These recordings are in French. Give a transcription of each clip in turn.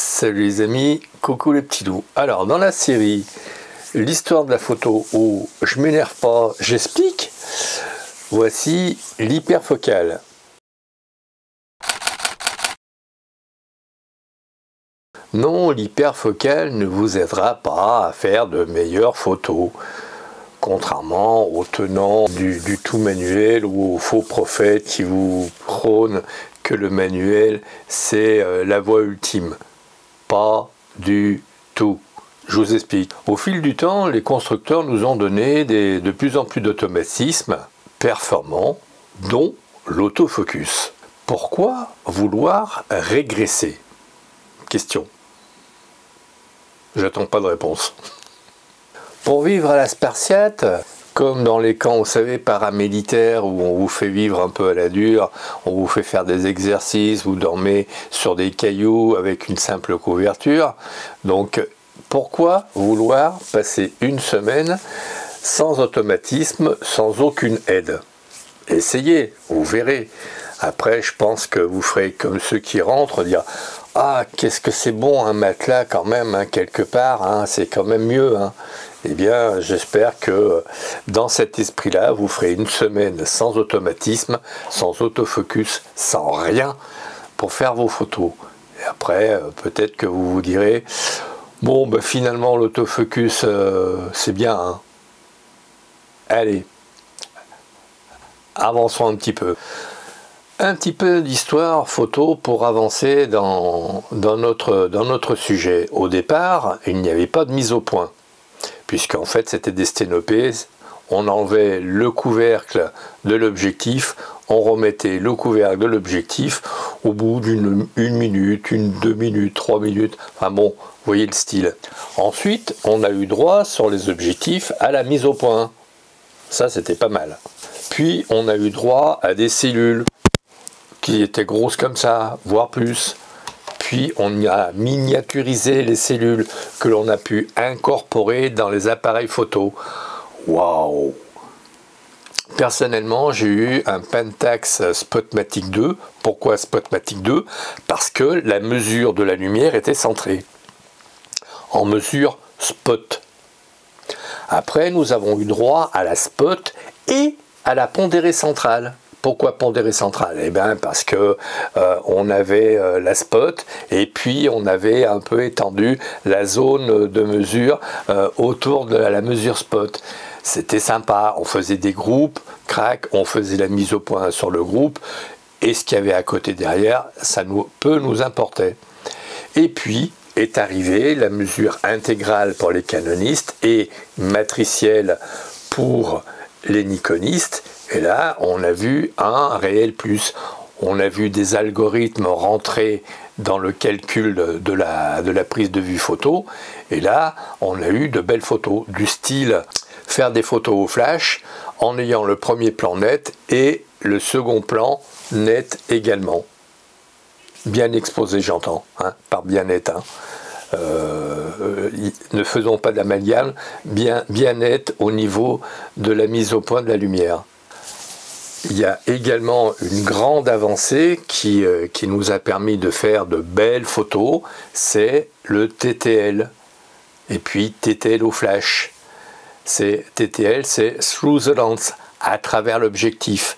Salut les amis, coucou les petits loups. Alors dans la série l'histoire de la photo où je m'énerve pas, j'explique, voici l'hyperfocale. Non, l'hyperfocale ne vous aidera pas à faire de meilleures photos, contrairement aux tenants du tout manuel ou aux faux prophètes qui vous prônent que le manuel c'est la voie ultime. Pas du tout. Je vous explique. Au fil du temps, les constructeurs nous ont donné de plus en plus d'automatismes performants, dont l'autofocus. Pourquoi vouloir régresser? Question. J'attends pas de réponse. Pour vivre à la spartiate, comme dans les camps, vous savez, paramilitaires, où on vous fait vivre un peu à la dure, on vous fait faire des exercices, vous dormez sur des cailloux avec une simple couverture. Donc, pourquoi vouloir passer une semaine sans automatisme, sans aucune aide? Essayez, vous verrez. Après, je pense que vous ferez comme ceux qui rentrent, dire « Ah, qu'est-ce que c'est bon un matelas quand même, hein, quelque part, hein, c'est quand même mieux. Hein. » Eh bien, j'espère que dans cet esprit-là, vous ferez une semaine sans automatisme, sans autofocus, sans rien, pour faire vos photos. Et après, peut-être que vous vous direz « Bon, ben, finalement, l'autofocus, c'est bien. Hein. » Allez, avançons un petit peu. Un petit peu d'histoire photo pour avancer dans notre sujet. Au départ, il n'y avait pas de mise au point, puisqu'en fait c'était des sténopées. On enlevait le couvercle de l'objectif, on remettait le couvercle de l'objectif au bout d'une minute, 2 minutes, 3 minutes, enfin bon, vous voyez le style. Ensuite, on a eu droit sur les objectifs à la mise au point. Ça, c'était pas mal. Puis, on a eu droit à des cellules qui étaient grosses comme ça, voire plus. Puis on a miniaturisé les cellules que l'on a pu incorporer dans les appareils photo. Waouh! Personnellement, j'ai eu un Pentax Spotmatic 2. Pourquoi Spotmatic 2? Parce que la mesure de la lumière était centrée en mesure spot. Après, nous avons eu droit à la spot et à la pondérée centrale. Pourquoi pondérée centrale? Eh bien parce que on avait la spot et puis on avait un peu étendu la zone de mesure autour de la mesure spot. C'était sympa, on faisait des groupes, crac, on faisait la mise au point sur le groupe et ce qu'il y avait à côté derrière, ça peut nous importer. Et puis est arrivée la mesure intégrale pour les canonistes et matricielle pour les nikonistes. Et là, on a vu un réel plus. On a vu des algorithmes rentrer dans le calcul de la prise de vue photo. Et là, on a eu de belles photos, du style faire des photos au flash en ayant le premier plan net et le second plan net également. Bien exposé, j'entends, hein, par bien net. Hein. Ne faisons pas de l'amalgame, bien net au niveau de la mise au point de la lumière. Il y a également une grande avancée qui nous a permis de faire de belles photos, c'est le TTL. Et puis TTL au flash. TTL, c'est through the lens, à travers l'objectif.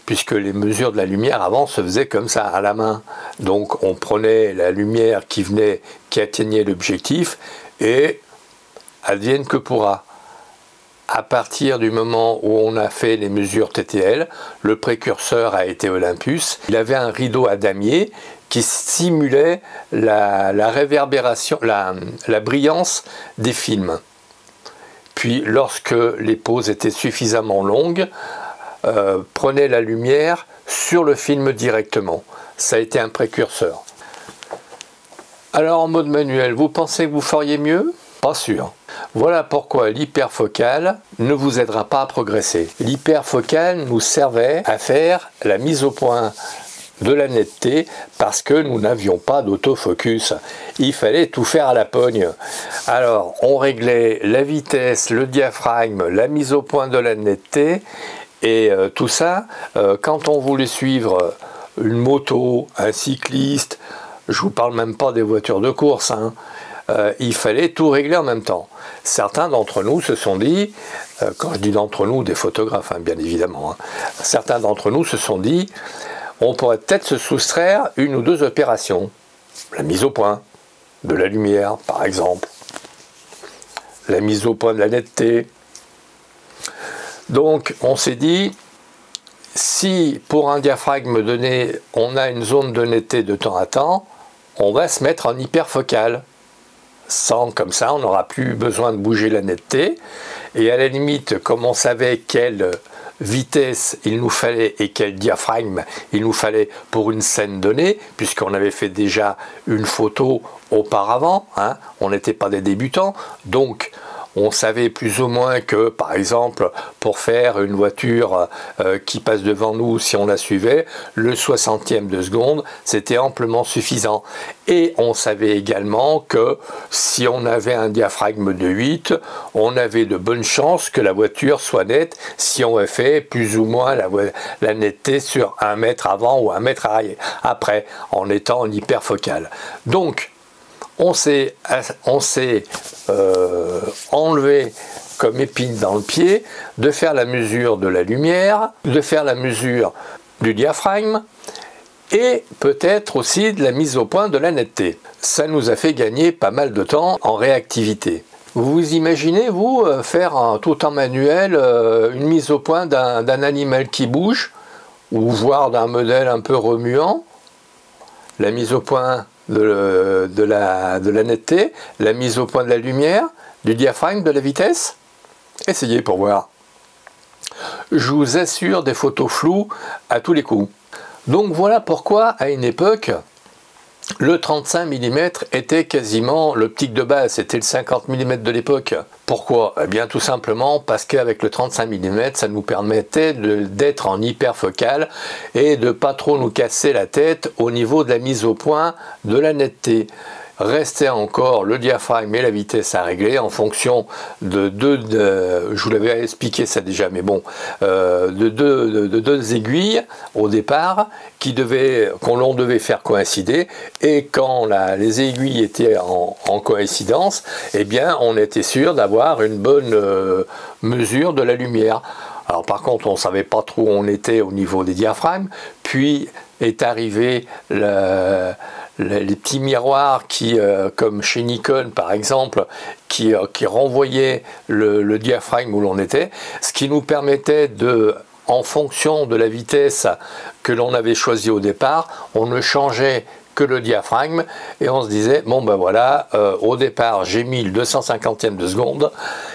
Puisque les mesures de la lumière avant se faisaient comme ça, à la main. Donc on prenait la lumière qui atteignait l'objectif et advienne que pourra. À partir du moment où on a fait les mesures TTL, le précurseur a été Olympus. Il avait un rideau à damier qui simulait la réverbération, la brillance des films. Puis lorsque les poses étaient suffisamment longues, prenait la lumière sur le film directement. Ça a été un précurseur. Alors en mode manuel, vous pensez que vous feriez mieux? Pas sûr. Voilà pourquoi l'hyperfocale ne vous aidera pas à progresser. L'hyperfocale nous servait à faire la mise au point de la netteté parce que nous n'avions pas d'autofocus. Il fallait tout faire à la pogne. Alors on réglait la vitesse, le diaphragme, la mise au point de la netteté et tout ça, quand on voulait suivre une moto, un cycliste, Je vous parle même pas des voitures de course, hein. Il fallait tout régler en même temps. Certains d'entre nous se sont dit, quand je dis d'entre nous, des photographes, hein, bien évidemment, hein, certains d'entre nous se sont dit, on pourrait peut-être se soustraire une ou deux opérations. La mise au point de la lumière, par exemple. La mise au point de la netteté. Donc, on s'est dit, si pour un diaphragme donné, on a une zone de netteté de temps à temps, on va se mettre en hyperfocale. Comme ça, on n'aura plus besoin de bouger la netteté. Et à la limite, comme on savait quelle vitesse il nous fallait et quel diaphragme il nous fallait pour une scène donnée, puisqu'on avait fait déjà une photo auparavant, hein, on n'était pas des débutants, donc on savait plus ou moins que, par exemple, pour faire une voiture qui passe devant nous, si on la suivait, le 60e de seconde, c'était amplement suffisant. Et on savait également que si on avait un diaphragme de 8, on avait de bonnes chances que la voiture soit nette si on avait fait plus ou moins la netteté sur 1 mètre avant ou 1 mètre après, en étant en hyperfocale. Donc, on s'est enlevé comme épine dans le pied de faire la mesure de la lumière, de faire la mesure du diaphragme et peut-être aussi de la mise au point de la netteté. Ça nous a fait gagner pas mal de temps en réactivité. Vous imaginez, vous, faire tout en manuel une mise au point d'un animal qui bouge ou voire d'un modèle un peu remuant, la mise au point de la netteté, la mise au point de la lumière, du diaphragme, de la vitesse? Essayez pour voir. Je vous assure des photos floues à tous les coups. Donc voilà pourquoi, à une époque, le 35 mm était quasiment l'optique de base, c'était le 50 mm de l'époque. Pourquoi? Eh bien tout simplement parce qu'avec le 35 mm, ça nous permettait d'être en hyperfocale et de pas trop nous casser la tête au niveau de la mise au point de la netteté. Restait encore le diaphragme et la vitesse à régler en fonction je vous l'avais expliqué ça déjà, mais bon, de deux aiguilles au départ qu'on devait faire coïncider, et quand les aiguilles étaient en coïncidence, eh bien on était sûr d'avoir une bonne mesure de la lumière. Alors par contre, on ne savait pas trop où on était au niveau des diaphragmes, puis est arrivé les petits miroirs qui, comme chez Nikon par exemple, qui renvoyaient le diaphragme où l'on était, ce qui nous permettait en fonction de la vitesse que l'on avait choisie au départ, on ne changeait que le diaphragme et on se disait, bon ben voilà, au départ j'ai mis le 250e de seconde,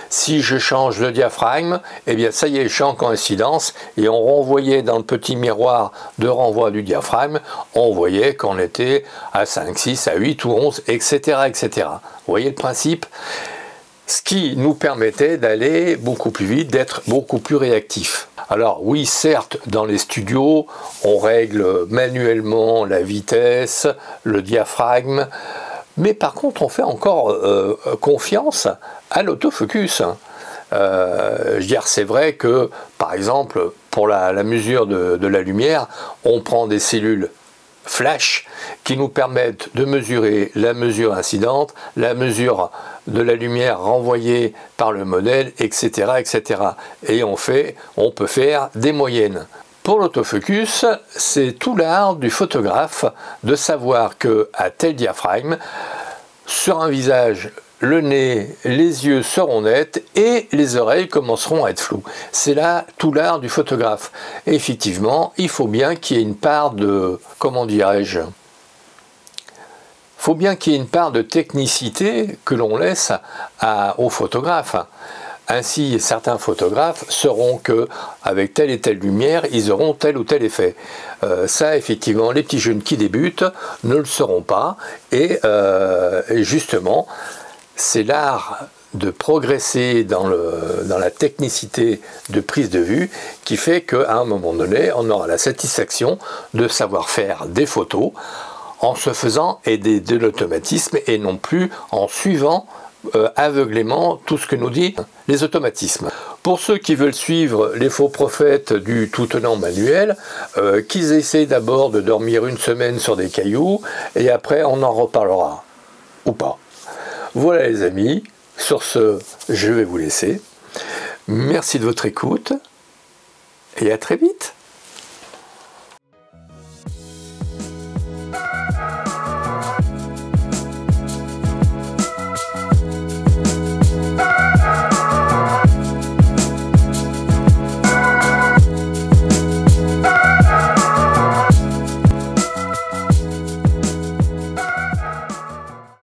si je change le diaphragme, eh bien ça y est, je suis en coïncidence, et on renvoyait dans le petit miroir de renvoi du diaphragme, on voyait qu'on était à 5, 6, à 8 ou 11, etc. etc. Vous voyez le principe? Ce qui nous permettait d'aller beaucoup plus vite, d'être beaucoup plus réactif. Alors oui, certes, dans les studios, on règle manuellement la vitesse, le diaphragme, mais par contre, on fait encore confiance à l'autofocus. Je veux dire, c'est vrai que, par exemple, pour la mesure de la lumière, on prend des cellules flash qui nous permettent de mesurer la mesure incidente, la mesure de la lumière renvoyée par le modèle, etc. etc. Et on peut faire des moyennes. Pour l'autofocus, c'est tout l'art du photographe de savoir qu'à tel diaphragme, sur un visage, le nez, les yeux seront nets et les oreilles commenceront à être floues. C'est là tout l'art du photographe. Et effectivement, il faut bien qu'il y ait une part de, comment dirais-je, faut bien qu'il y ait une part de technicité que l'on laisse aux photographes. Ainsi, certains photographes sauront que avec telle et telle lumière, ils auront tel ou tel effet. Ça, effectivement, les petits jeunes qui débutent ne le sauront pas. Et justement, c'est l'art de progresser dans la technicité de prise de vue qui fait qu'à un moment donné, on aura la satisfaction de savoir faire des photos en se faisant aider de l'automatisme et non plus en suivant aveuglément tout ce que nous disent les automatismes. Pour ceux qui veulent suivre les faux prophètes du tout tenant manuel, qu'ils essaient d'abord de dormir une semaine sur des cailloux et après on en reparlera. Ou pas. Voilà les amis, sur ce, je vais vous laisser. Merci de votre écoute et à très vite.